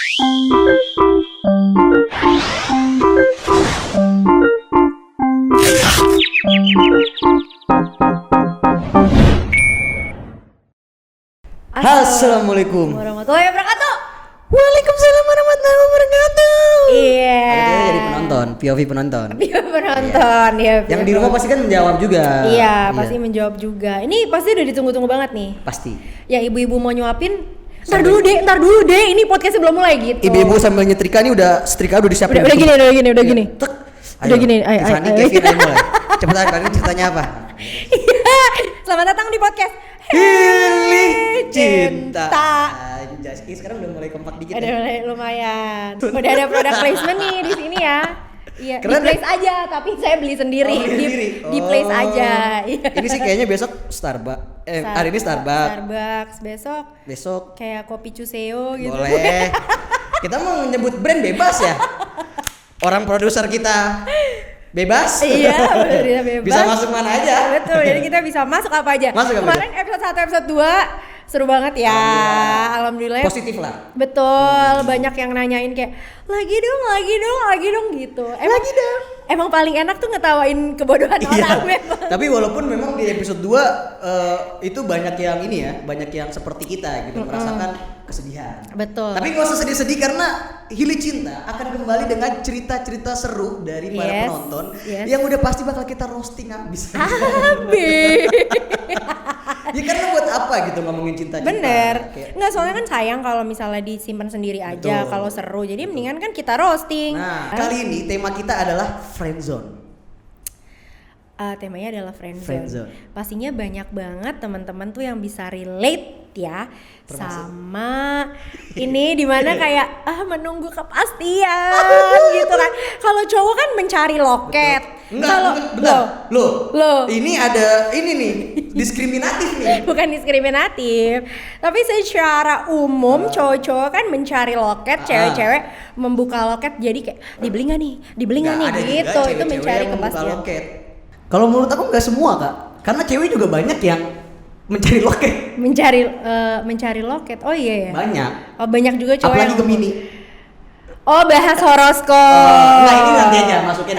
Assalamualaikum warahmatullahi wabarakatuh. Waalaikumsalam warahmatullahi wabarakatuh. Iya. Ada jadi penonton, POV penonton. Penonton ya. Yang di rumah pasti kan menjawab juga. Iya, pasti menjawab juga. Ini pasti udah ditunggu-tunggu banget nih. Pasti. Ya ibu-ibu mau nyuapin. Ntar dulu deh. Ini podcastnya belum mulai gitu. Ibu-ibu sambil nyetrika nih setrika udah disiapin. Udah gini. Tek. Udah gini. Ayo. Kevin ayo mulai. Cepetan kali ini ceritanya apa? Iya. Selamat datang di podcast Pilih Cinta. Anjas, sekarang udah mulai kompak dikit. Udah mulai lumayan. Udah ada produk placement nih di sini ya. Iya, di place aja, tapi saya beli sendiri. Di place aja. Iya. Ini sih kayaknya besok Starbucks. Hari ini Starbucks, besok kayak kopi Cuseo gitu. Boleh. Kita mau nyebut brand bebas ya. Orang produser kita bebas. Iya, bebas. Bisa masuk mana aja. Betul, jadi kita bisa masuk apa aja. Kemarin episode 1, episode 2 seru banget ya. Alhamdulillah. Positif lah. Betul, banyak yang nanyain kayak lagi dong gitu. Lagi dong. Emang paling enak tuh ngetawain kebodohan orang memang. Tapi walaupun memang di episode 2 itu banyak yang banyak yang seperti kita gitu, merasakan kesedihan. Betul. Tapi nggak usah sedih-sedih karena Hili Cinta akan kembali dengan cerita-cerita seru dari para penonton yang udah pasti bakal kita roasting habis. Ya karena buat apa gitu ngomongin cinta-cinta. Bener. Nggak, soalnya kan sayang kalau misalnya disimpan sendiri aja kalau seru. Jadi mendingan kan kita roasting. Nah, kali ini tema kita adalah friendzone. Temanya adalah friendzone. Pastinya banyak banget teman-teman tuh yang bisa relate ya. Termasuk sama ini dimana kayak menunggu kepastian gitu kan. Kalau cowok kan mencari loket. Bentar. Loh. Ini ada ini nih diskriminatif nih. Bukan diskriminatif, tapi secara umum cowok-cowok kan mencari loket, cewek-cewek membuka loket. Jadi kayak dibeli nggak nih gitu. Itu mencari kepastian. Kalau menurut aku nggak semua kak, karena cewek juga banyak yang mencari loket. Mencari loket. Oh iya ya. Banyak. Oh banyak juga cowok. Apalagi Gemini. Oh bahas horoskop. Nah ini nanti aja masukin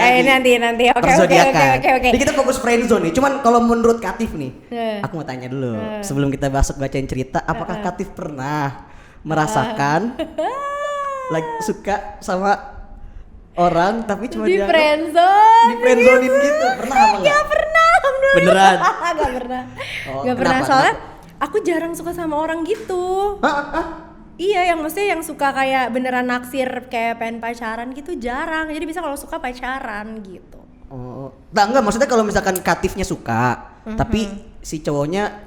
nanti. Oke. Jadi kita fokus friendzone nih. Cuman kalau menurut Katif nih, aku mau tanya dulu sebelum kita bacain cerita, apakah Katif pernah merasakan like suka sama orang tapi cuma di friendzonein gitu? Pernah apa enggak? Gak pernah, alhamdulillah. Beneran? Gak pernah. Gak pernah soalnya aku jarang suka sama orang gitu. Iya, yang maksudnya yang suka kayak beneran naksir kayak pengen pacaran gitu jarang. Jadi bisa kalau suka pacaran gitu. Oh, enggak maksudnya kalau misalkan Katifnya suka, tapi si cowoknya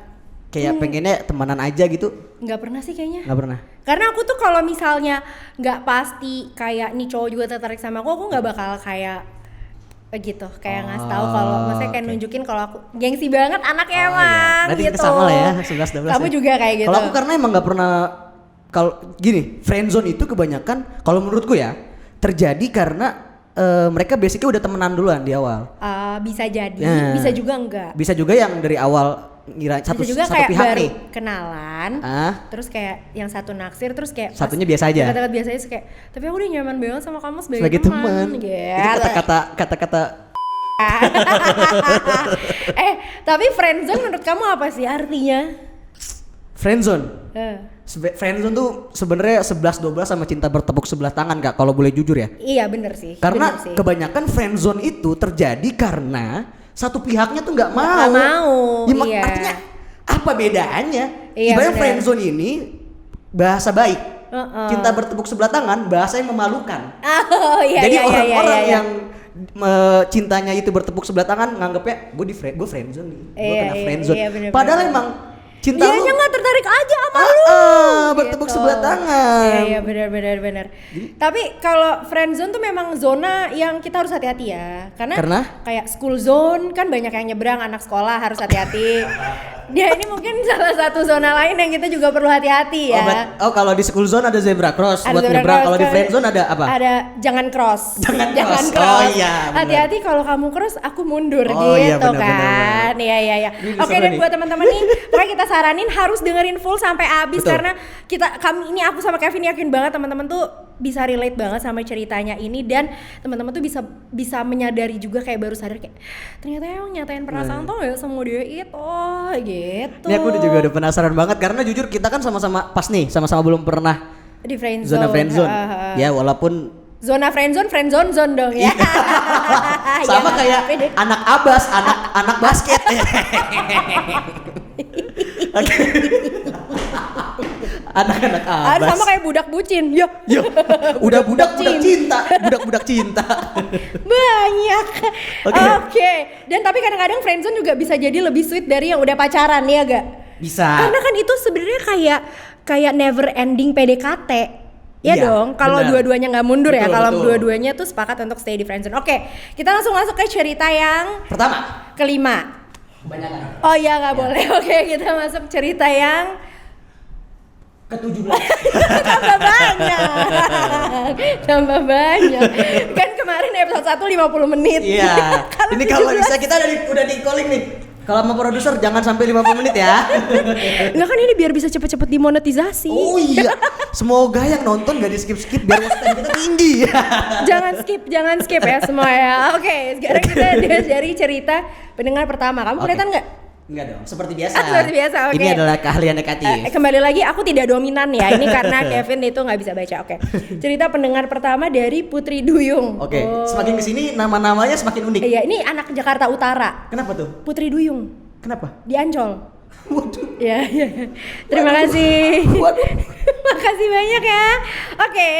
kayak pengennya temenan aja gitu. Nggak pernah sih kayaknya. Nggak pernah. Karena aku tuh kalau misalnya nggak pasti kayak nih cowok juga tertarik sama aku nggak bakal kayak gitu, kayak ngasih tahu kalau maksudnya kayak nunjukin kalau aku gengsi banget anaknya emang. Berarti gitu. Kita sama lah ya, 11-12. Kamu juga kayak gitu. Kalau aku karena emang nggak pernah. Kalau gini, friendzone itu kebanyakan kalau menurutku ya terjadi karena mereka basically udah temenan duluan di awal. Bisa jadi, bisa juga enggak. Bisa juga yang dari awal ngira satu kayak pihak baru nih kenalan, terus kayak yang satu naksir, terus kayak satunya biasa aja. Kata-kata biasa aja kayak, tapi aku udah nyaman banget sama kamu sebagai teman. Gitu. Itu kata-kata. Tapi friendzone menurut kamu apa sih artinya? Friendzone. Friendzone tuh sebenarnya 11-12 sama cinta bertepuk sebelah tangan kak, kalau boleh jujur ya. Iya bener sih. Karena kebanyakan friendzone itu terjadi karena satu pihaknya tuh nggak mau. Ya, artinya apa bedanya? Ibaratnya friendzone ini bahasa baik, cinta bertepuk sebelah tangan bahasa yang memalukan. Jadi orang-orang yang cintanya itu bertepuk sebelah tangan nganggapnya gue friendzone nih, gue kena friendzone. Padahal emang cinta dianya nggak tertarik aja sama lu. Bertepuk sebelah tangan. Iya benar. Tapi kalau friendzone tuh memang zona yang kita harus hati-hati ya. Karena kayak school zone kan banyak yang nyebrang, anak sekolah harus hati-hati. Dia ini mungkin salah satu zona lain yang kita juga perlu hati-hati ya. Kalau di school zone ada zebra cross ada buat zebra nyebrang. cross, Kalau di friend zone ada apa? Ada jangan cross. Jangan cross. Oh iya. Hati-hati kalau kamu cross aku mundur oh, gitu iya, bener, kan. Iya. Oke deh buat teman-teman nih, pokoknya kita saranin harus dengerin full sampai habis. Betul. Karena aku sama Kevin yakin banget teman-teman tuh bisa relate banget sama ceritanya ini, dan teman-teman tuh bisa menyadari juga kayak baru sadar kayak ternyata yang nyatain perasaan tuh gak semua dia itu gitu. Ini aku juga udah penasaran banget karena jujur kita kan sama-sama belum pernah di friend zona friend zone. Ya walaupun zona friend zone dong ya. Sama kayak anak abas, anak basket. Anak-anak abas. Sama kayak budak bucin. Yo. Udah budak cinta. Banyak. Oke. Dan tapi kadang-kadang friendzone juga bisa jadi lebih sweet dari yang udah pacaran ya gak? Bisa. Karena kan itu sebenarnya kayak never ending PDKT. Ya iya, dong, kalau dua-duanya nggak mundur betul, ya, kalau dua-duanya tuh sepakat untuk stay di friendzone. Oke, kita langsung masuk ke cerita yang kelima. Kebanyakan. Oh iya nggak boleh. Oke, kita masuk cerita yang ke-17. Tambah banyak. Kan kemarin episode 1 50 menit. Iya. Ini kalau bisa kita udah di calling nih. Kalau mau produser jangan sampai 50 menit ya. Enggak kan ini biar bisa cepet-cepet dimonetisasi. Oh iya. Semoga yang nonton gak di skip biar watch time kita tinggi. Jangan skip ya semua ya. Oke, sekarang kita dari cerita pendengar pertama. Kamu kelihatan nggak? Enggak dong, seperti biasa. Seperti biasa, oke. Ini adalah keahlian negatif. Kembali lagi, aku tidak dominan ya. Ini karena Kevin itu nggak bisa baca. Oke. Cerita pendengar pertama dari Putri Duyung. Oke. Semakin kesini nama-namanya semakin unik. Iya, ini anak Jakarta Utara. Kenapa tuh? Putri Duyung. Kenapa? Di Ancol. Waduh. Ya. Terima kasih. Waduh. Makasih banyak ya. Oke.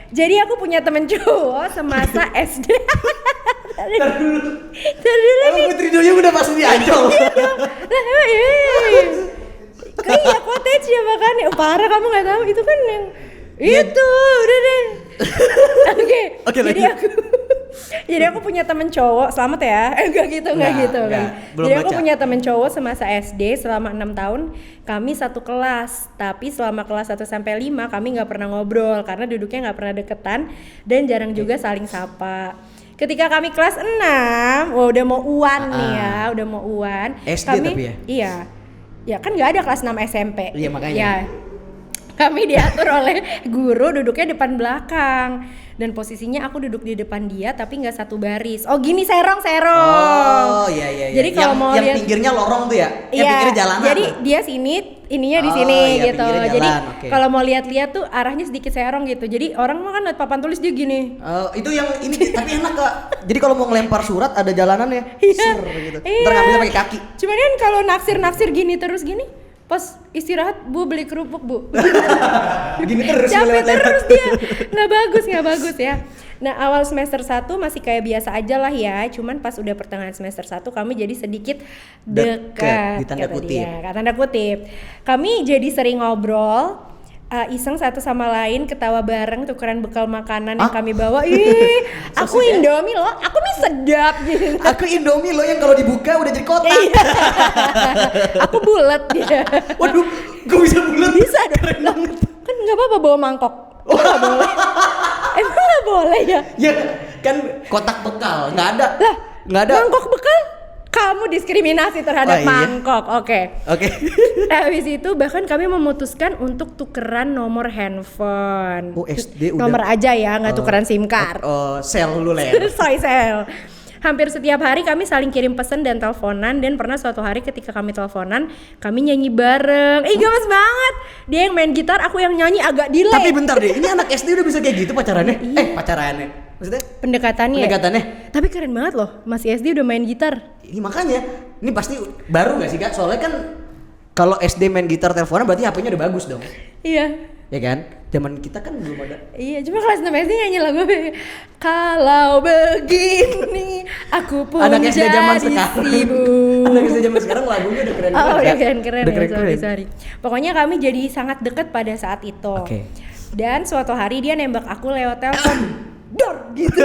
Jadi aku punya temen cowok semasa SD. Terdulu nih. Putri Duyung udah pasti di Ancol. Iya, cottage ya makanya. Parah kamu nggak tahu itu kan yang itu udah deh. Oke. Jadi aku punya temen cowok, selamat ya. Enggak gitu. Jadi aku punya temen cowok semasa SD selama 6 tahun. Kami satu kelas, tapi selama kelas 1 sampai 5 kami nggak pernah ngobrol karena duduknya nggak pernah deketan dan jarang juga saling sapa. Ketika kami kelas 6, udah mau UAN nih ya, udah mau UAN. SD kami, tapi ya? Iya. Ya kan nggak ada kelas 6 SMP. Iya makanya. Ya. Kami diatur oleh guru duduknya depan belakang dan posisinya aku duduk di depan dia tapi nggak satu baris. Oh gini serong. Oh iya. Jadi kalau mau yang lihat pinggirnya lorong tuh ya, yang pinggirnya jalanan. Jadi dia sini, ininya di sini gitu. Jalan. Jadi kalau mau lihat-lihat tuh arahnya sedikit serong gitu. Jadi orang mah kan lihat papan tulis dia gini. Itu yang ini tapi enak Kak. Jadi kalau mau ngelempar surat ada jalanannya. Iya. Gitu. Ntar ngambilnya pakai kaki. Cuman kan kalau naksir gini terus gini. Pas istirahat Bu beli kerupuk Bu. Gini terus capek terus dia. Nggak bagus ya. Nah awal semester 1 masih kayak biasa aja lah ya. Cuman pas udah pertengahan semester 1 kami jadi sedikit dekat. Tanda kutip. Kami jadi sering ngobrol. Iseng satu sama lain, ketawa bareng, tukeran bekal makanan yang kami bawa. Aku Indomie loh, aku mie sedap gitu. Aku Indomie loh yang kalau dibuka udah jadi kotak. Aku bulat ya. Waduh, gue bisa bulat. Bisa dong. Kan nggak apa-apa bawa mangkok. Nggak boleh. Emang nggak boleh ya? Ya kan kotak bekal nggak ada. Lah, nggak ada. Mangkok bekal? Kamu diskriminasi terhadap mangkok, oke. Habis itu bahkan kami memutuskan untuk tukeran nomor handphone. Oh SD udah. Nomor aja ya, nggak tukeran SIM card. Sel dulu lah ya. Sel. Hampir setiap hari kami saling kirim pesan dan teleponan, dan pernah suatu hari ketika kami teleponan, kami nyanyi bareng. Gemes banget. Dia yang main gitar, aku yang nyanyi agak delay. Tapi bentar deh, ini anak SD udah bisa kayak gitu pacarannya? Pacarannya. Maksudnya? Pendekatannya. Tapi keren banget loh, masih SD udah main gitar. Ini makanya, ini pasti baru gak sih Kak? Soalnya kan kalau SD main gitar teleponan berarti HP-nya udah bagus dong. Iya. Ya kan? Zaman kita kan belum ada. Iya, cuma kelas 6 SD nyanyi lagu kalau begini aku pun anak SD zaman jadi sekarang. sibuk. Anak SD zaman sekarang lagunya udah keren banget. Oh iya keren. Sorry. Pokoknya kami jadi sangat dekat pada saat itu. Oke. Dan suatu hari dia nembak aku lewat telepon. Dor gitu.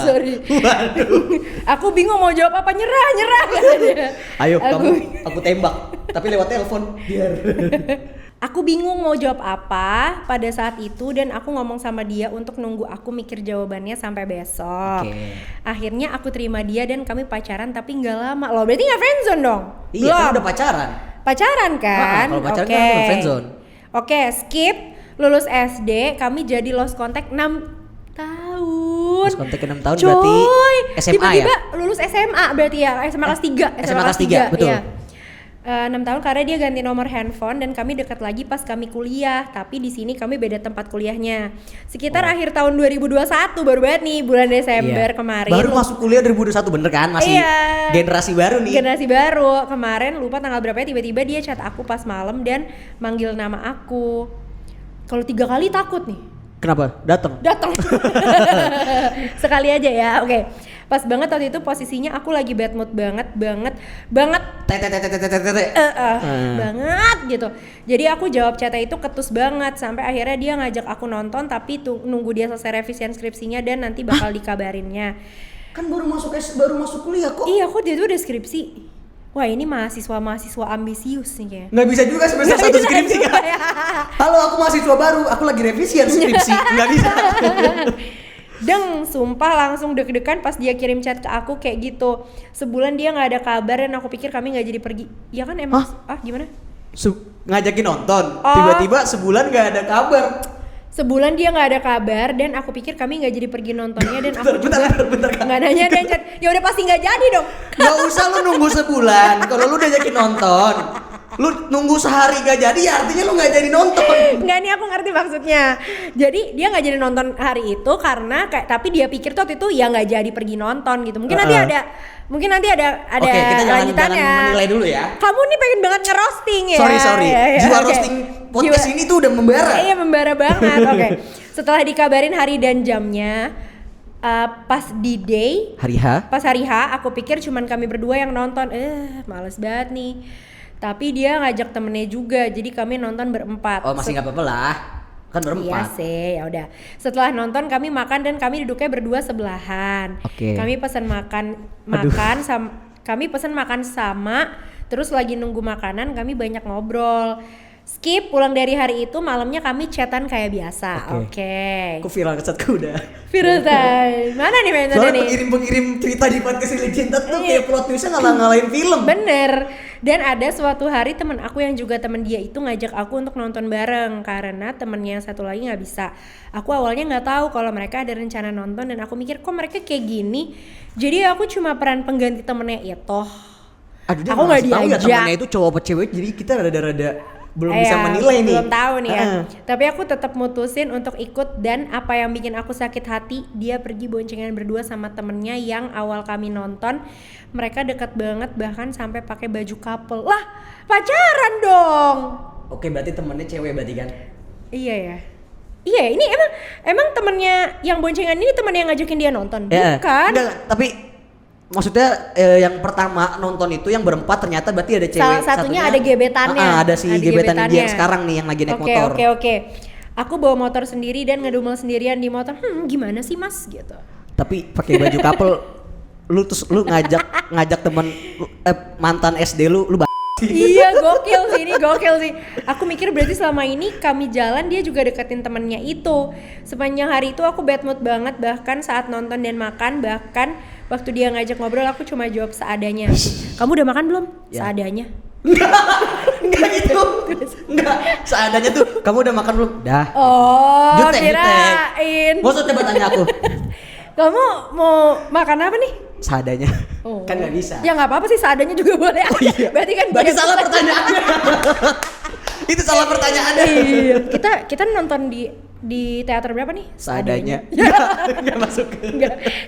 Sorry. Waduh. Aku bingung mau jawab apa, nyerah katanya. Ayo aku tembak. Tapi lewat telepon biar. Aku bingung mau jawab apa pada saat itu dan aku ngomong sama dia untuk nunggu aku mikir jawabannya sampai besok. Akhirnya aku terima dia dan kami pacaran tapi nggak lama. Loh berarti nggak friendzone dong? Iya kan udah pacaran. Pacaran kan? Kalau pacaran kan udah friendzone. Oke, skip. Lulus SD kami jadi lost contact 6 tahun. Lost contact 6 tahun berarti SMA tiba-tiba ya? lulus SMA berarti ya, SMA kelas 3. SMA kelas 3, betul. Iya. 6 tahun karena dia ganti nomor handphone dan kami dekat lagi pas kami kuliah, tapi di sini kami beda tempat kuliahnya. Sekitar akhir tahun 2021 baru banget nih bulan Desember kemarin. Baru masuk kuliah 2021 bener kan? Masih generasi baru nih. Generasi baru. Kemarin lupa tanggal berapa ya, tiba-tiba dia chat aku pas malam dan manggil nama aku. Kalau 3 kali takut nih. Kenapa? Datang. Sekali aja ya. Oke. Pas banget waktu itu posisinya aku lagi bad mood banget. Banget gitu. Jadi aku jawab chatnya itu ketus banget sampai akhirnya dia ngajak aku nonton tapi nunggu dia selesai revisian skripsinya dan nanti bakal dikabarinnya. Kan baru masuk kuliah kok. Iya, kok dia tuh udah skripsi. Wah, ini mahasiswa ambisius nih kayaknya. Nggak bisa juga semester 1 skripsi kan? Ya. Halo, aku mahasiswa baru, aku lagi revisian skripsi. Nggak bisa. Sumpah langsung deg-degan pas dia kirim chat ke aku kayak gitu. Sebulan dia nggak ada kabar dan aku pikir kami nggak jadi pergi. Ya kan emang? Gimana? Ngajakin nonton, tiba-tiba sebulan nggak ada kabar. Sebulan dia nggak ada kabar dan aku pikir kami nggak jadi pergi nontonnya dan aku juga nggak nanya dan chat. Ya udah pasti nggak jadi dong. Nggak usah lu nunggu sebulan. Kalau lu udah yakin nonton, lu nunggu sehari gak jadi ya artinya lu nggak jadi nonton. Nggak, nih aku ngerti maksudnya. Jadi dia nggak jadi nonton hari itu karena tapi dia pikir tuh waktu itu ya nggak jadi pergi nonton gitu. Mungkin nanti ada Oke, kita jangan menilai dulu ya. Kamu nih pengen banget ngerosting ya. Sorry. Jiwa roasting podcast ini tuh udah membara. Iya, membara banget. Oke. Setelah dikabarin hari dan jamnya, pas di day, pas hari H, aku pikir cuman kami berdua yang nonton. Males banget nih. Tapi dia ngajak temennya juga, jadi kami nonton berempat. Oh, masih nggak apa-apa lah. Kan berempat. Iya sih, ya udah. Setelah nonton kami makan dan kami duduknya berdua sebelahan. Kami pesan makan sama, terus lagi nunggu makanan kami banyak ngobrol. Skip, pulang dari hari itu malamnya kami chatan kayak biasa. Oke. Aku viral chatku udah. Viral time. Mana nih mentornya nih? Soalnya pengirim cerita di podcast ini cinta tuh kayak plot twistnya ngalahin film. Bener. Dan ada suatu hari teman aku yang juga teman dia itu ngajak aku untuk nonton bareng karena temennya yang satu lagi nggak bisa. Aku awalnya nggak tahu kalau mereka ada rencana nonton dan aku mikir kok mereka kayak gini. Jadi aku cuma peran pengganti temennya itu. Aku nggak diajak. Ya temennya itu cowok apa cewek, jadi kita rada-rada belum bisa menilai nih. Belum tahu nih ya. Tapi aku tetap mutusin untuk ikut dan apa yang bikin aku sakit hati, dia pergi boncengan berdua sama temennya yang awal kami nonton. Mereka dekat banget bahkan sampai pakai baju couple. Lah, pacaran dong. Oke, berarti temennya cewek berarti kan? Iya ya. Iya, ini emang temennya yang boncengan ini temen yang ngajakin dia nonton, bukan? Enggak, tapi maksudnya yang pertama nonton itu yang berempat ternyata berarti ada cewek. Salah satunya ada gebetannya. Ada si gebetan dia yang sekarang nih yang lagi naik motor. Oke. Aku bawa motor sendiri dan ngedumel sendirian di motor. Gimana sih mas gitu. Tapi pakai baju couple, lu ngajak teman mantan SD lu Iya, gokil sih. Aku mikir berarti selama ini kami jalan dia juga deketin temennya itu. Sepanjang hari itu aku bad mood banget, bahkan saat nonton dan makan, bahkan waktu dia ngajak ngobrol aku cuma jawab seadanya. Kamu udah makan belum? Ya. Seadanya. Enggak gitu. Enggak, seadanya tuh. Kamu udah makan belum? Dah. Oh, kirain. Maksud coba tanya aku. Kamu mau makan apa nih? Seadanya. Kan nggak bisa. Ya nggak apa-apa sih, seadanya juga boleh. Iya. Berarti salah pertanyaannya. Itu salah pertanyaannya. Iya. Kita nonton di teater berapa nih? Seadanya. Nggak masuk.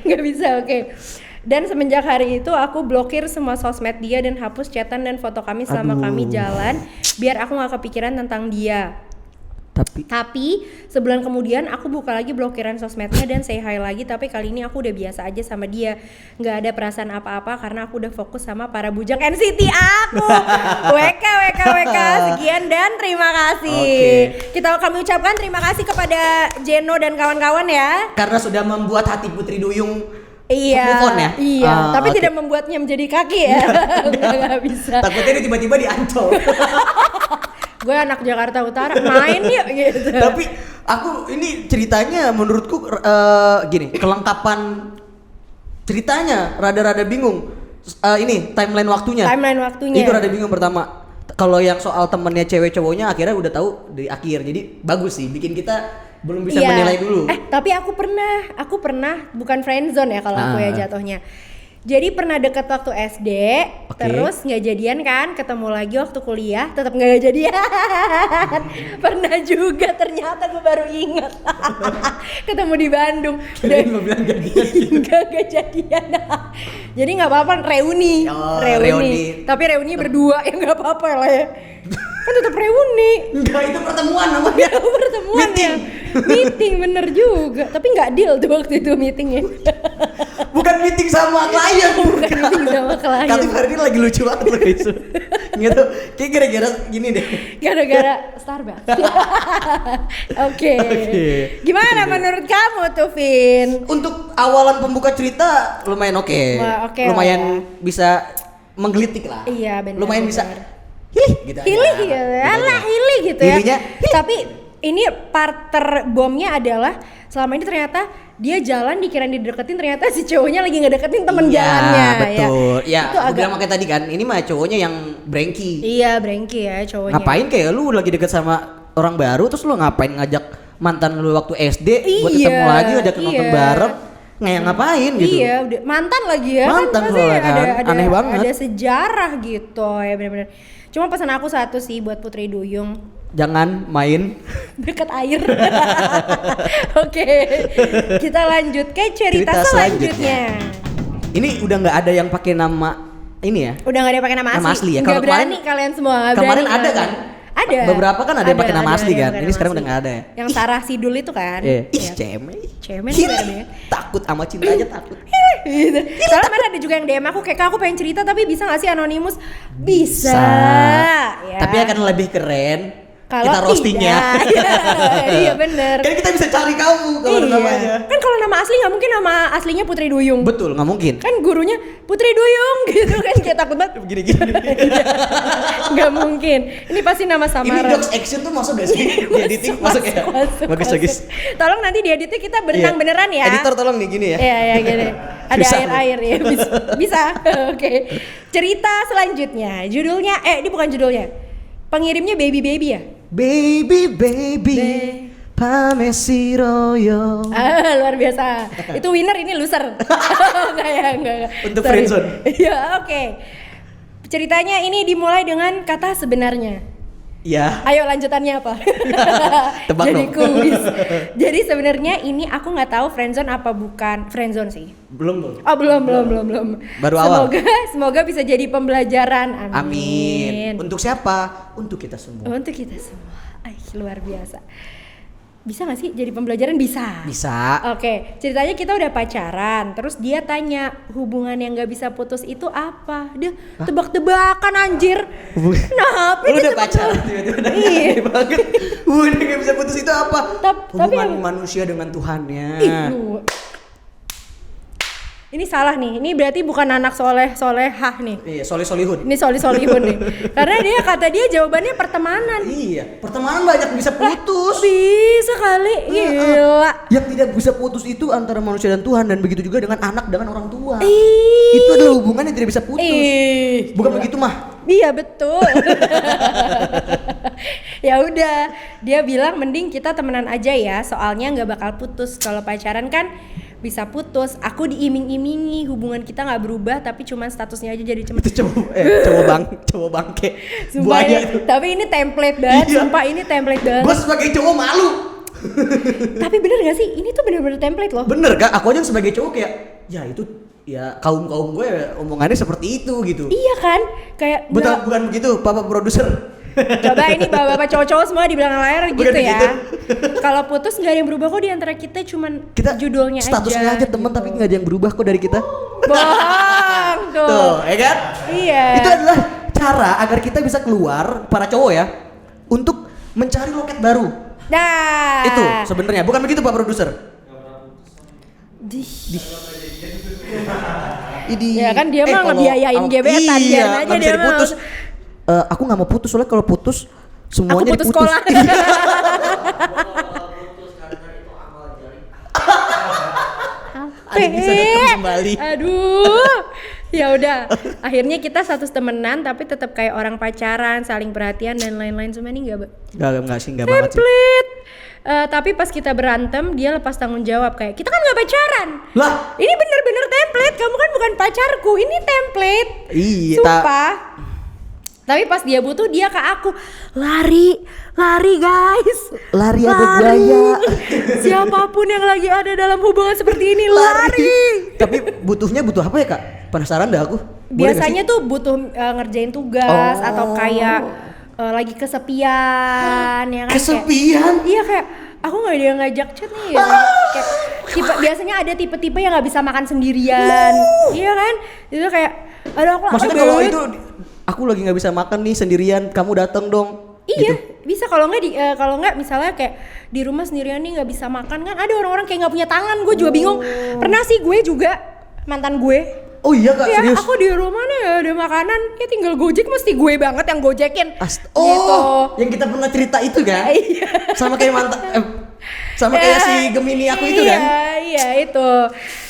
Nggak bisa. Oke. Dan semenjak hari itu aku blokir semua sosmed dia dan hapus chatan dan foto kami selama kami jalan biar aku nggak kepikiran tentang dia. Tapi sebulan kemudian aku buka lagi blokiran sosmednya dan say hi lagi, tapi kali ini aku udah biasa aja sama dia, nggak ada perasaan apa-apa karena aku udah fokus sama para bujang NCT aku. WK sekian dan terima kasih. Kami ucapkan terima kasih kepada Jeno dan kawan-kawan ya, karena sudah membuat hati Putri Duyung Iya. Move on ya? Iya, tapi okay. tidak membuatnya menjadi kaki ya. Nggak bisa. Takutnya dia tiba-tiba di Ancol. Gue anak Jakarta Utara, main yuk gitu. Tapi aku ini ceritanya menurutku gini, kelengkapan ceritanya rada-rada bingung. Ini timeline waktunya. Itu rada bingung pertama. Kalau yang soal temennya cewek cowoknya akhirnya udah tahu dari akhir. Jadi bagus sih, bikin kita belum bisa menilai dulu. Tapi aku pernah bukan friendzone ya kalau aku ya jatuhnya. Jadi pernah deket waktu SD, terus nggak jadian kan, ketemu lagi waktu kuliah, tetap nggak jadian. Pernah juga ternyata gue baru ingat. Ketemu di Bandung. Kirain lo bilang jadian. Nggak jadian. Jadi nggak apa-apa reuni. Reuni. Tapi reuni berdua ya nggak apa-apa lah ya. Kan tetap reuni. Enggak, itu pertemuan namanya. Pertemuan meeting. Meeting bener juga. Tapi nggak deal tuh waktu itu meetingnya. Bukan meeting sama klien. Bukan meeting sama klien. Kali hari ini lagi lucu banget loh guys. Gitu. Kayak gara-gara gini deh. Gara-gara Starbucks. Oke. Gimana menurut kamu tuh, Vin? Untuk awalan pembuka cerita lumayan oke. Lumayan bisa menggelitik lah. Iya benar. Lumayan bisa hilih gitu aja. Hilih gitu ya. Hilihnya, tapi ini part terbomnya adalah selama ini ternyata dia jalan dikira dideketin, ternyata si cowoknya lagi ngedeketin temen jalannya. Betul. Ya, itu aku bilang kayak tadi kan, ini mah cowoknya yang brengki. Iya, brengki ya cowoknya. Ngapain kayak lu lagi deket sama orang baru, terus lu ngapain ngajak mantan lu waktu SD buat ketemu lagi, ngajak nonton bareng? Ngapain gitu? Iya, udah mantan lagi ya. Mantan kan, ada aneh banget. Ada sejarah gitu ya benar-benar. Cuma pesan aku satu sih buat Putri Duyung. Jangan main dekat air. Oke, kita lanjut ke cerita selanjutnya. Ini udah nggak ada yang pakai nama ini ya? Udah nggak ada yang pakai nama asli ya? Nggak berani kalian semua. Kemarin ada kan? Ada. Beberapa kan ada yang pakai nama asli kan? Ini sekarang udah nggak ada ya? Yang Sarah Sidul itu kan? Ih, cemen. Takut sama cinta aja takut. Gitu. Soalnya kemarin ada juga yang DM aku kayak aku pengen cerita tapi bisa nggak sih anonimus? Bisa. Ya. Tapi akan lebih keren kalau kita roastingnya. Iya bener. Kan kita bisa cari kamu kalau namanya. Kan kalau nama asli nggak mungkin nama aslinya Putri Duyung. Betul, nggak mungkin. Kan gurunya Putri Duyung gitu kan, kayak takut banget. Gini. Nggak mungkin. Ini pasti nama samaran. Ini jokes action tuh masuk gak sih? Di editing masuk ya? Bagus. Tolong nanti di editing kita berenang beneran ya. Editor tolong nih gini ya. Iya gini. Ada air ya. Bisa. Oke. Cerita selanjutnya. Judulnya ini bukan judulnya. Pengirimnya baby ya? Baby Pamesi Royo. Luar biasa. Itu winner, ini loser. Enggak. Untuk friendzone. Iya, oke. Ceritanya ini dimulai dengan kata sebenarnya. Ya. Ayo lanjutannya apa? Tebak jadi dong. kuis. Jadi sebenarnya ini aku nggak tahu friendzone apa bukan friendzone sih. Belum. Oh belum. Baru awal. Semoga bisa jadi pembelajaran. Amin. Untuk siapa? Untuk kita semua. Untuk kita semua. Luar biasa. Bisa gak sih jadi pembelajaran? Bisa. Oke, ceritanya kita udah pacaran, terus dia tanya hubungan yang gak bisa putus itu apa? Dia tebak-tebakan anjir. Kenapa lu udah pacaran tiba-tiba nanya banget. Hubungan yang gak bisa putus itu apa? Hubungan manusia dengan Tuhannya. Ini salah nih, ini berarti bukan anak solehah nih. Iya, solihun. Ini solihun nih. Karena kata dia jawabannya pertemanan. Iya, pertemanan banyak bisa putus. Bisa kali, gila. Yang tidak bisa putus itu antara manusia dan Tuhan, dan begitu juga dengan anak dengan orang tua. Itu adalah hubungan yang tidak bisa putus. Bukan begitu mah? Iya betul. Ya udah, dia bilang mending kita temenan aja ya, soalnya nggak bakal putus. Kalau pacaran kan bisa putus. Aku diiming-imingi hubungan kita nggak berubah, tapi cuman statusnya aja jadi cuma. Itu cowok bangke. Buaya itu. Tapi ini template banget. Iya. Sumpah ini template banget. Gue sebagai cowok malu. Tapi bener gak sih? Ini tuh bener-bener template loh. Bener Kak, aku aja sebagai cowok kayak ya itu ya kaum gue omongannya seperti itu gitu. Iya kan? Kayak bukan begitu, Papa produser. Coba ini bapak-bapak cowok-cowok semua di belakang layar gitu ya. Gitu. Kalau putus nggak ada yang berubah kok di antara kita, cuman kita judulnya statusnya aja teman gitu. Tapi nggak ada yang berubah kok dari kita. Bohong tuh. Tuh, ya kan? Iya. Itu adalah cara agar kita bisa keluar, para cowok ya, untuk mencari loket baru. Nah. Itu sebenarnya bukan begitu Pak produser. Ya kan dia mah ngebiayain gebetan, biarin aja dia mah. Aku nggak mau putus soalnya kalau putus semuanya putus diputus. sekolah. Ada bisa datang kembali. Aduh. Ya udah, akhirnya kita status temenan tapi tetap kayak orang pacaran, saling perhatian dan lain-lain. Cuma ini enggak sih, enggak banget sih. Template. Tapi pas kita berantem dia lepas tanggung jawab kayak kita kan nggak pacaran. Lah, ini bener-bener template. Kamu kan bukan pacarku, ini template. Iya. Sumpah. Tapi pas dia butuh dia ke aku lari guys, lari ada gaya. Siapapun yang lagi ada dalam hubungan seperti ini lari. Tapi butuh apa ya kak? Penasaran dah aku. Biasanya tuh butuh ngerjain tugas atau kayak lagi kesepian ya kan? Kesepian? Iya kayak aku nggak ada yang ngajak chat nih ya. Kayak biasanya ada tipe-tipe yang nggak bisa makan sendirian, iya kan? Itu kayak aduh aku. Maksudnya kalau itu aku lagi nggak bisa makan nih sendirian, kamu datang dong. Iya, gitu. bisa kalau nggak misalnya kayak di rumah sendirian nih nggak bisa makan kan ada orang-orang kayak nggak punya tangan, gue juga bingung. Pernah sih gue juga mantan gue. Oh iya kak, ya, serius? Aku di rumah nih gak ada makanan, ya tinggal gojek mesti gue banget yang gojekin. Gitu. Yang kita pernah cerita itu kan? Iya. Sama kayak sama kayak si Gemini aku itu kan? Iya itu.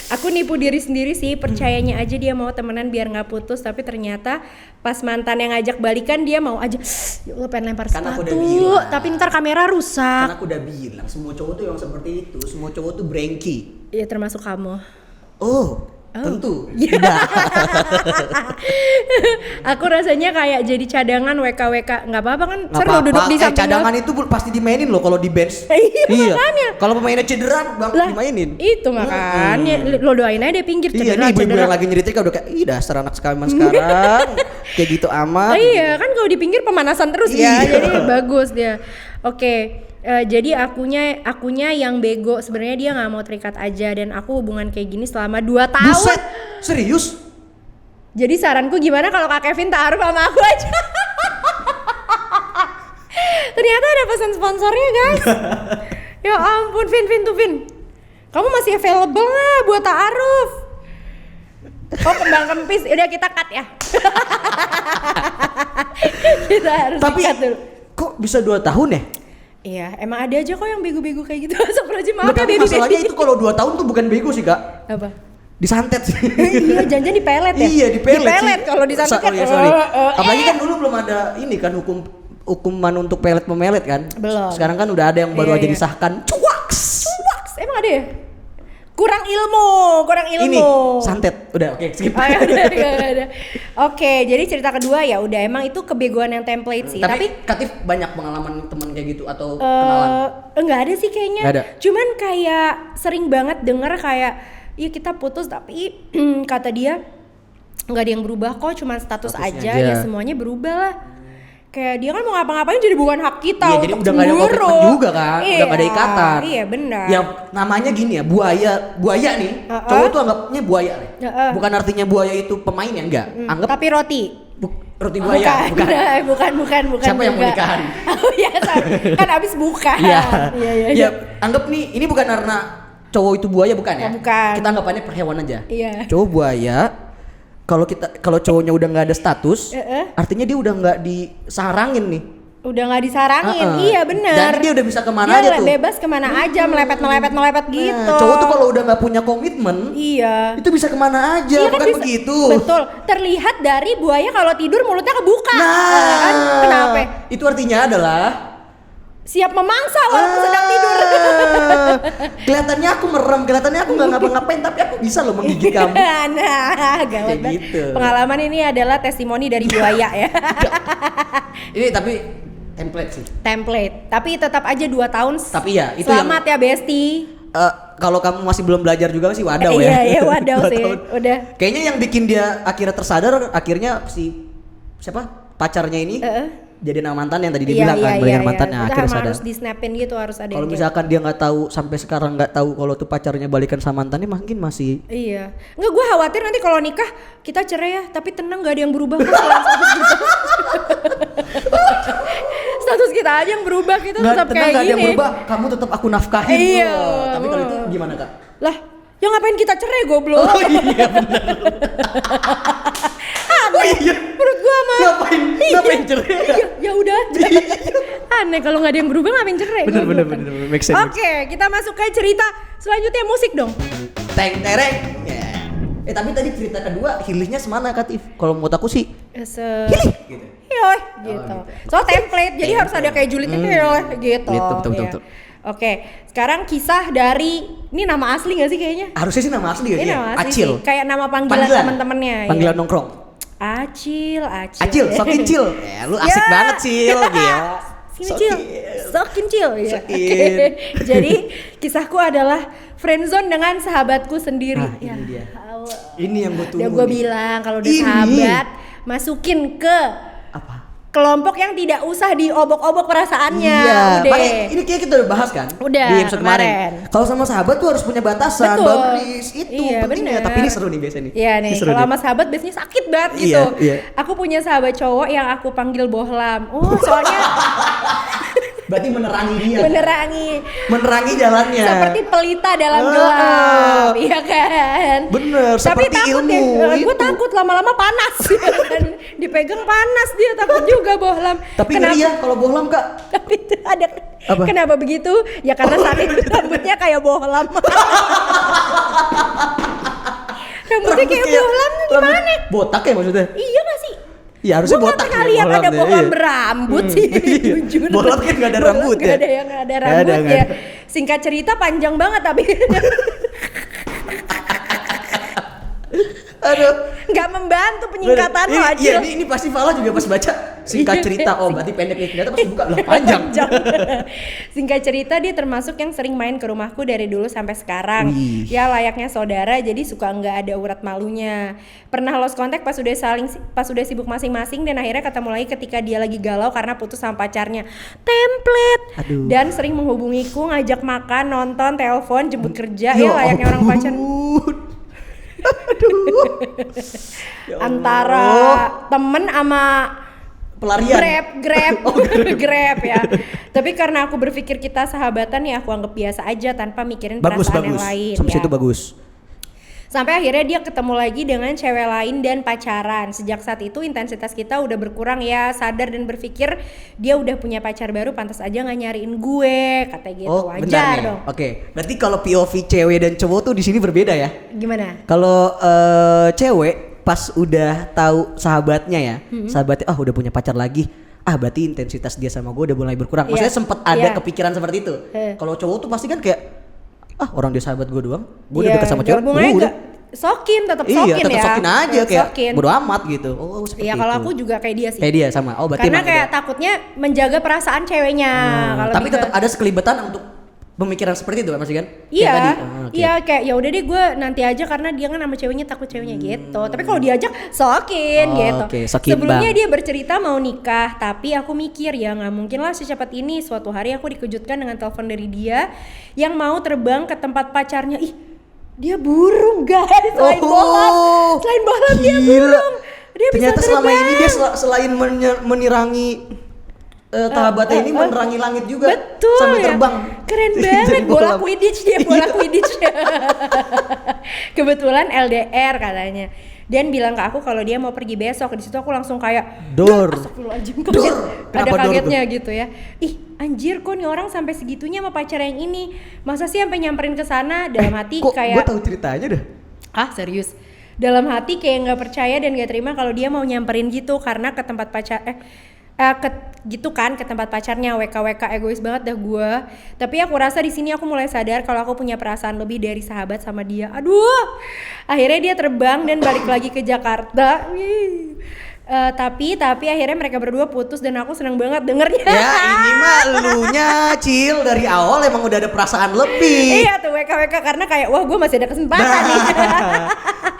Aku nipu diri sendiri sih, percayanya aja dia mau temenan biar nggak putus, tapi ternyata pas mantan yang ngajak balikan dia mau aja. Ya Allah pengen lempar sepatu, tapi ntar kamera rusak. Karena aku udah bilang semua cowok tuh yang seperti itu, semua cowok tuh brengki. Iya termasuk kamu. Oh. Tentu. Tidak. Aku rasanya kayak jadi cadangan WK nggak apa-apa kan? Nggak seru apa-apa. Duduk di samping cadangan itu pasti dimainin loh kalau di bench. Iya. Makanya. Kalau pemainnya cedera dimainin. Itu makanya lo doain aja deh pinggir cedera. Iya nih ibu-ibu yang lagi nyeritain udah kayak ih dasar anak sekarang kayak gitu amat. Iya kan kalau di pinggir pemanasan terus ya, jadi bagus dia. Oke. Jadi akunya yang bego, sebenarnya dia nggak mau terikat aja dan aku hubungan kayak gini selama 2 tahun. Buset, serius? Jadi saranku gimana kalau Kak Kevin taruh sama aku aja? Ternyata ada pesan sponsornya guys. Ya ampun Vin. Kamu masih available nggak buat ta'aruf? Oh kembang kempis, udah kita cut ya. Kita harus cut dulu. Kok bisa 2 tahun ya? Iya, emang ada aja kok yang bego-bego kayak gitu. Astagfirullahaladzim, maaf ya baby. Masalahnya itu kalau 2 tahun tuh bukan bego sih kak. Apa? Disantet sih. Iya, jangan dipelet ya. Iya, dipelet kalau disantet kan. Sorry. Apalagi kan dulu belum ada ini kan hukuman untuk pelet memelet kan. Belum. Sekarang kan udah ada yang baru aja disahkan. Cuaks. Emang ada ya? Kurang ilmu. Ini santet. Udah oke, skip. Udah. Oke, jadi cerita kedua ya udah emang itu kebegoan yang template sih. Tapi Katif banyak pengalaman temen kayak gitu atau kenalan? Enggak ada sih kayaknya. Nggak ada. Cuman kayak sering banget denger kayak iya kita putus tapi kata dia nggak ada yang berubah kok, cuman status aja ya semuanya berubah lah. Kayak dia kan mau ngapa-ngapain jadi bukan hak kita. Iya, jadi udah gak ada komitmen juga kan, udah gak ada ikatan. Iya benar. Ya namanya gini ya, buaya nih, cowok tuh anggapnya buaya nih. Bukan artinya buaya itu pemain ya, enggak. Anggap tapi roti. Roti buaya, bukan. Siapa yang mau nikahan? Oh iya, kan abis buka. Iya. Ya, anggap nih, ini bukan karena cowok itu buaya bukan ya? Bukan. Kita anggapannya per hewan aja. Iya. Cowok buaya. Kalau cowoknya udah nggak ada status, artinya dia udah nggak disarangin nih. Udah nggak disarangin, iya benar. Dan dia udah bisa kemana aja tuh. Bebas kemana aja, melepet gitu. Cowok tuh kalau udah nggak punya komitmen, iya. Itu bisa kemana aja, iya, bukan kan begitu. Betul. Terlihat dari buaya kalau tidur mulutnya kebuka. Kan? Kenapa? Itu artinya adalah siap memangsa walaupun sedang tidur. Kelihatannya aku merem, kelihatannya aku nggak ngapa-ngapain, tapi aku bisa loh menggigit kamu. Nah, gawat banget. Gitu. Pengalaman ini adalah testimoni dari buaya ya. Ini tapi template, tapi tetap aja 2 tahun. Tapi ya itu selamat ya Besti. Kalau kamu masih belum belajar juga sih wadaw ya. Iya wadaw sih. Udah. Kayaknya yang bikin dia akhirnya tersadar akhirnya si siapa pacarnya ini. Jadi nama mantan yang tadi dibilang kan, balikan mantannya akhirnya sadar. Harus di snapin gitu, harus ada. Kalau misalkan dia nggak tahu sampai sekarang nggak tahu kalau tuh pacarnya balikan sama mantannya, mungkin masih. Iya. Nggak, gue khawatir nanti kalau nikah kita cerai ya, tapi tenang nggak ada yang berubah kok selain status kita. Status kita aja yang berubah, kita tetap kayak gini. Nggak ada yang berubah, kamu tetap aku nafkahin. Iya. Tapi kalau itu gimana kak? Lah, Ya ngapain kita cerai goblok? Oh iya benar. Oh iya. Menurut gua mah ngapain cerai? Ya udah aja. Aneh kalau nggak ada yang berubah ngapain cerai? Bener make sense. Oke, kita masuk ke cerita selanjutnya, musik dong. Teng tereng. Ya. Tapi tadi cerita kedua healingnya semana Katif? Kalau menurut aku sih healing gitu. Yoy, gitu. So template, jadi harus ada kayak julidnya gitu. Betul. Oke, sekarang kisah dari, ini nama asli gak sih kayaknya? Harusnya sih nama asli ya. Ini nama asli Acil. sih. Kayak nama panggilan teman-temannya. Panggilan nongkrong. Acil. Acil, sokin cil. Ya, lu asik banget Cil, gila. Sokin cil. Ya. Okay. Jadi kisahku adalah friendzone dengan sahabatku sendiri. Ini dia. Ini yang gue tunggu. Udah gue bilang kalau udah sahabat masukin ke apa? Kelompok yang tidak usah diobok-obok perasaannya. Iya. Udah. Ini kayak kita udah bahas kan? Udah. Di episode kemarin. Kalau sama sahabat tuh harus punya batasan, boundaries. Itu pentingnya. Tapi ini seru nih biasanya nih. Iya nih. Kalau sama sahabat biasanya sakit banget gitu. Iya. Aku punya sahabat cowok yang aku panggil bohlam. Soalnya berarti menerangi dia. Menerangi jalannya. Seperti pelita dalam gelap, iya kan? Bener. Tapi seperti takut ilmu. Gue takut lama-lama panas. Dipegang panas dia, takut juga bohlam. Tapi ngeri ya kalau bohlam Kak. Tapi ada. Apa? Kenapa begitu? Ya karena saking rambutnya kayak bohlam. Rambutnya kayak bohlam gimana? Botak ya maksudnya? Iya gak sih? Iya harusnya botak. Gue gak pernah lihat ada bohlam berambut sih. Jujur. Bohlam kan gak ada rambut ya? Gak ada yang ada rambut ya. Singkat cerita panjang banget tapi aduh, nggak membantu penyingkatan lo aja. Iya, ini pasti Fala juga pas baca singkat cerita. Oh, berarti pendek nih. Ternyata pas buka lah panjang. Singkat cerita dia termasuk yang sering main ke rumahku dari dulu sampai sekarang. Wih. Ya layaknya saudara, jadi suka nggak ada urat malunya. Pernah lost contact pas udah sibuk masing-masing dan akhirnya ketemu lagi ketika dia lagi galau karena putus sama pacarnya. Template. Aduh. Dan sering menghubungiku, ngajak makan, nonton, telepon, jemput kerja. Ya layaknya orang pacaran. Aduh. Ya antara temen sama pelarian. Grab ya. Tapi karena aku berpikir kita sahabatan ya aku anggap biasa aja tanpa mikirin perasaan yang lain. Sampai situ bagus. Sampai akhirnya dia ketemu lagi dengan cewek lain dan pacaran. Sejak saat itu intensitas kita udah berkurang ya, sadar dan berpikir dia udah punya pacar baru, pantas aja nggak nyariin gue, kata gitu. Oh, wajar dong. Oke, berarti kalau POV cewek dan cowok tuh di sini berbeda ya? Gimana? Kalau cewek pas udah tahu sahabatnya ya, sahabatnya udah punya pacar lagi, berarti intensitas dia sama gue udah mulai berkurang. Maksudnya sempet ada kepikiran seperti itu. Kalau cowok tuh pasti kan kayak orang dia sahabat gue doang, gue udah deket sama cewek, udah tetap sokin aja kayak bodo amat gitu. Oh seperti itu. Iya kalau aku juga kayak dia sih. Kayak dia sama. Oh berarti karena kayak takutnya menjaga perasaan ceweknya. Tapi tetap ada sekelibetan untuk pemikiran seperti itu kan masih kan? Iya. Iya kayak ya udah deh gue nanti aja karena dia kan sama ceweknya takut ceweknya gitu. Tapi kalau diajak sokin gitu. Sebelumnya dia bercerita mau nikah, tapi aku mikir ya nggak mungkin lah secepat ini. Suatu hari aku dikejutkan dengan telepon dari dia yang mau terbang ke tempat pacarnya. Ih, dia burung guys. Selain bohlam dia burung. Dia ternyata bisa selama ini dia selain menirangi sahabatnya ini menerangi langit juga. Betul, sambil terbang. Keren banget. Bola Quidditch. Kebetulan LDR katanya. Dan bilang ke aku kalau dia mau pergi besok. Di situ aku langsung kayak astagfirullahaladzim, ada kagetnya gitu ya. Ih anjir kok nih orang sampai segitunya sama pacar yang ini. Masa sih sampai nyamperin ke sana? Dalam hati kayak gue tahu ceritanya dah. Serius? Dalam hati kayak nggak percaya dan nggak terima kalau dia mau nyamperin gitu karena ke tempat pacar ke tempat pacarnya. WKWK egois banget dah gue. Tapi aku rasa di sini aku mulai sadar kalau aku punya perasaan lebih dari sahabat sama dia. Aduh, akhirnya dia terbang dan balik lagi ke Jakarta. Tapi akhirnya mereka berdua putus dan aku senang banget dengernya. Ya ini mah elunya Cil dari awal emang udah ada perasaan lebih. Iya tuh WKWK karena kayak wah gue masih ada kesempatan nih.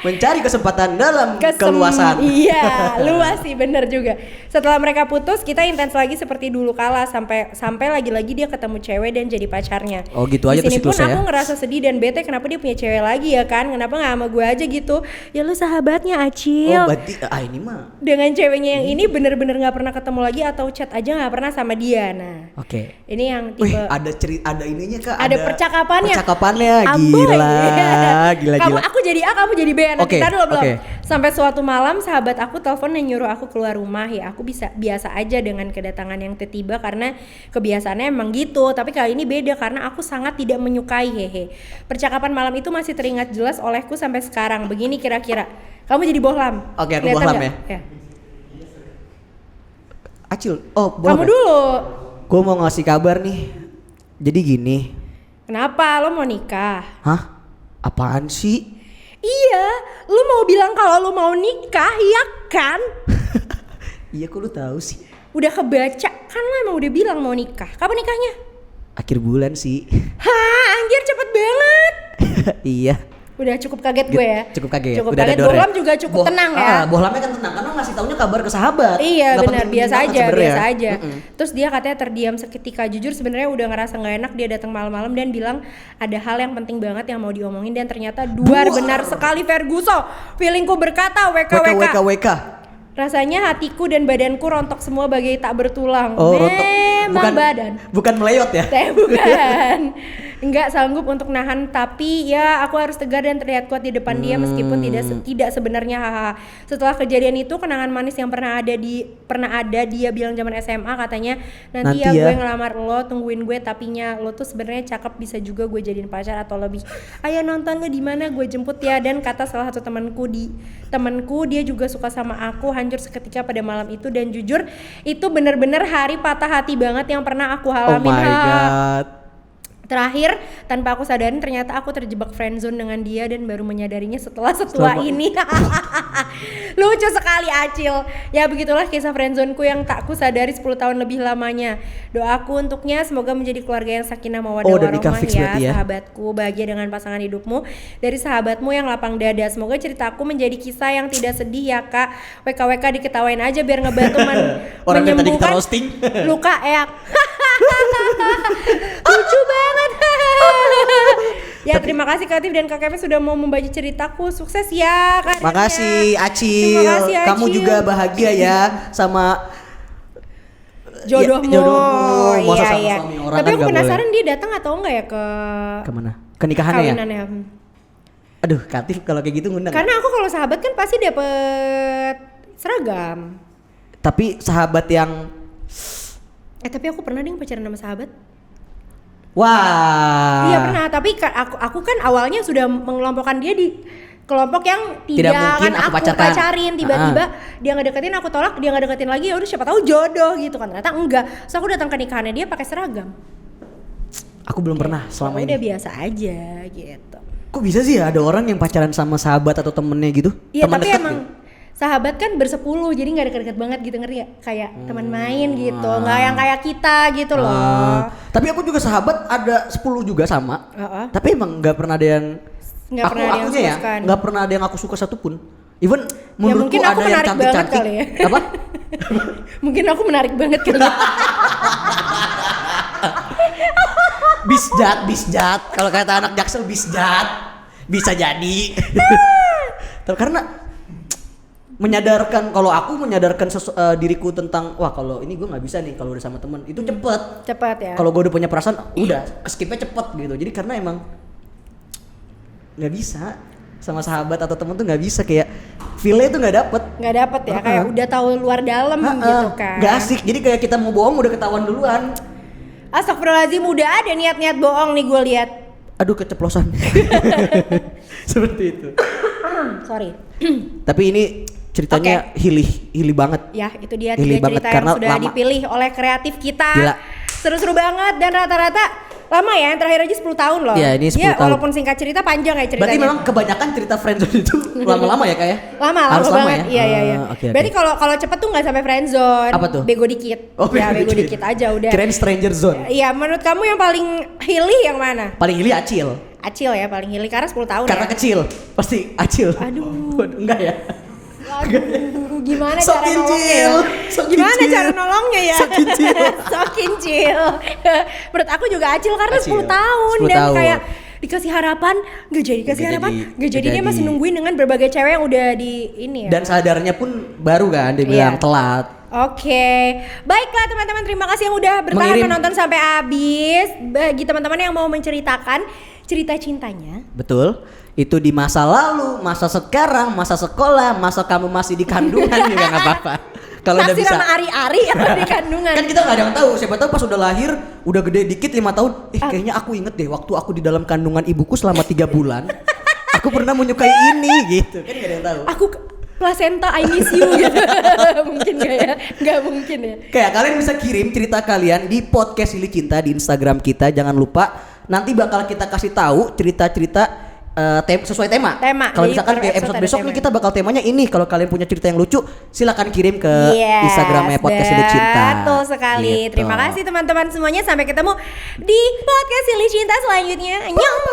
Mencari kesempatan dalam keluasan. Iya, luas sih, bener juga. Setelah mereka putus, kita intens lagi seperti dulu kala sampai lagi-lagi dia ketemu cewek dan jadi pacarnya. Oh gitu aja tuh siklusnya ya. Di sini pun aku ngerasa sedih dan bete kenapa dia punya cewek lagi ya kan? Kenapa nggak sama gue aja gitu? Ya lu sahabatnya Acil. Oh berarti ini mah. Dengan ceweknya yang ini bener-bener nggak pernah ketemu lagi atau chat aja nggak pernah sama dia. Nah, oke. Ini yang tipe. Wih, ada ininya Kak. Ada percakapannya. Percakapannya gila. Aku jadi A, kamu jadi B. Nanti dulu belum. Okay. Sampai suatu malam sahabat aku telepon dan nyuruh aku keluar rumah ya. Aku biasa aja dengan kedatangan yang tiba-tiba karena kebiasaannya emang gitu. Tapi kali ini beda karena aku sangat tidak menyukai hehe. Percakapan malam itu masih teringat jelas olehku sampai sekarang. Begini kira-kira. Kamu jadi bohlam. Oke, aku bohlam ya. Acil, bohlam. Kamu dulu. Gue mau ngasih kabar nih. Jadi gini. Kenapa? Lo mau nikah? Hah? Apaan sih? Iya, lu mau bilang kalau lu mau nikah, ya kan? Iya, kok lu tahu sih? Udah kebaca, kan lu emang udah bilang mau nikah. Kapan nikahnya? Akhir bulan sih. Hah, anjir cepet banget. Iya. Udah cukup kaget gue ya. Cukup kaget. Cukup kaget. Bohlam juga cukup tenang ya. Bohlamnya kan tenang karena ngasih taunya kabar ke sahabat. Iya benar, biasa aja. Mm-mm. Terus dia katanya terdiam seketika. Jujur sebenarnya udah ngerasa nggak enak. Dia datang malam-malam dan bilang ada hal yang penting banget yang mau diomongin dan ternyata benar sekali Ferguson. Feelingku berkata WKWK. Rasanya hatiku dan badanku rontok semua bagai tak bertulang. Oh, rontok. Bukan meleyot ya? Bukan. Enggak sanggup untuk nahan, tapi ya aku harus tegar dan terlihat kuat di depan dia meskipun tidak sebenarnya haha. Setelah kejadian itu kenangan manis yang pernah ada dia bilang zaman SMA katanya nanti ya gue ngelamar lo, tungguin gue tapinya lo tuh sebenarnya cakep, bisa juga gue jadiin pacar atau lebih. Ayo nonton lo di mana, gue jemput ya. Dan kata salah satu temanku dia juga suka sama aku. Hancur seketika pada malam itu dan jujur itu benar-benar hari patah hati banget yang pernah aku alamin. Oh my god. Terakhir, tanpa aku sadarin ternyata aku terjebak friendzone dengan dia dan baru menyadarinya setelah ini. Lucu sekali Acil. Ya begitulah kisah friendzoneku yang tak ku sadari 10 tahun lebih lamanya. Doaku untuknya semoga menjadi keluarga yang sakinah mawaddah warahmah ya, sahabatku. Bahagia dengan pasangan hidupmu dari sahabatmu yang lapang dada. Semoga ceritaku menjadi kisah yang tidak sedih ya Kak. WKWK diketawain aja biar ngebantu menyembuhkan luka ya. Lucu banget. Ya terima kasih Kak Tif dan Kak Kevin sudah mau membaca ceritaku. Sukses ya karirnya. Makasih Acil. Kamu juga bahagia ya sama jodohmu. Iya. Tapi kan aku penasaran dia datang atau enggak ya ke mana? Ke nikahannya ya? Aduh, Kak Tif kalau kayak gitu ngundang. Karena aku kalau sahabat kan pasti dapet seragam. Tapi sahabat yang tapi aku pernah deh pacaran sama sahabat. Wah. Iya pernah, tapi aku kan awalnya sudah mengelompokkan dia di kelompok yang tidak akan aku pacarin. Tiba-tiba dia ngedeketin, aku tolak, dia ngedeketin lagi, ya udah siapa tahu jodoh gitu kan. Ternyata enggak. So aku datang ke nikahannya dia pakai seragam. Aku belum pernah selama ini. Udah biasa aja gitu. Kok bisa sih ya ada orang yang pacaran sama sahabat atau temennya gitu? Iya, tapi emang sahabat kan bersepuluh, jadi nggak deket-deket banget gitu, ngerti ya? Kayak teman main gitu, nggak yang kayak kita gitu loh. Tapi aku juga sahabat ada 10 juga sama. Tapi emang nggak pernah ada yang nggak pernah ada yang aku suka satupun. Even menurutku ya, ada yang cantik-cantik. Kali ya. Apa? Mungkin aku menarik banget kali ya. Bisjat. Kalau kata anak Jaksel bisjat. Bisa jadi. Tapi karena menyadarkan diriku tentang wah kalau ini gue nggak bisa nih kalau udah sama temen itu cepet ya. Kalau gue udah punya perasaan udah keskipnya cepet gitu. Jadi karena emang nggak bisa sama sahabat atau temen tuh nggak bisa, kayak feel-nya tuh nggak dapet ya. Kayak udah tahu luar dalam gitu kan. Nggak asik. Jadi kayak kita mau bohong udah ketahuan duluan. Astagfirullahaladzim, udah ada niat-niat bohong nih gue lihat. Aduh keceplosan. Seperti itu. Sorry. Tapi ini ceritanya hilih banget. Ya itu dia cerita yang sudah dipilih oleh kreatif kita. Gila. Seru-seru banget dan rata-rata lama ya, yang terakhir aja 10 tahun loh. Ya ini 10 tahun. Walaupun singkat cerita panjang ya ceritanya. Berarti memang kebanyakan cerita friendzone itu lama-lama ya Kak ya? Lama banget. Ya? Iya. Okay. Berarti kalau cepet tuh nggak sampai friendzone. Apa tuh? Bego dikit. Bego dikit aja udah. Kirain stranger zone. Iya, menurut kamu yang paling hilih yang mana? Paling hilih Acil. Acil ya paling Hili karena 10 tahun Karena ya. kecil, pasti Acil. Aduh. Enggak ya? Aduh, gimana Sok cara kincil, nolongnya? sok Gimana kincil. cara nolongnya ya? Sok kincil. Sok kincil. Menurut aku juga Acil karena Acil, 10 tahun 10 dan tahun. kayak dikasih harapan, nggak jadi kasih harapan, nggak jadi dia masih jadi. nungguin dengan berbagai cewek yang udah di ini ya. Dan sadarnya pun baru kan, dia bilang Iya. telat. Oke, baiklah teman-teman, terima kasih yang udah bertahan Mengirim. menonton sampai habis. Bagi teman-teman yang mau menceritakan cerita cintanya, Betul. Itu di masa lalu, masa sekarang, masa sekolah, masa kamu masih di kandungan juga nggak apa-apa. Kalau udah naksir bisa. sama ari-ari apa di kandungan. Kan kita nggak ada yang tahu. Siapa tahu pas udah lahir, udah gede dikit 5 tahun. Kayaknya aku inget deh waktu aku di dalam kandungan ibuku selama 3 bulan. Aku pernah menyukai ini gitu. Kan nggak ada yang tahu. Aku placenta I miss you gitu. Mungkin gak ya? Gak mungkin ya. Kayak kalian bisa kirim cerita kalian di podcast Silih Cinta di Instagram kita. Jangan lupa nanti bakal kita kasih tahu cerita-cerita sesuai tema. Kalau Jadi misalkan per kayak episode episode ada besok nih tema. kita bakal temanya ini. Kalau kalian punya cerita yang lucu, silakan kirim ke Yes, Instagramnya podcast Silih Cinta. Betul sekali. Gitu. Terima kasih teman-teman semuanya. Sampai ketemu di podcast Silih Cinta selanjutnya. Annyeong.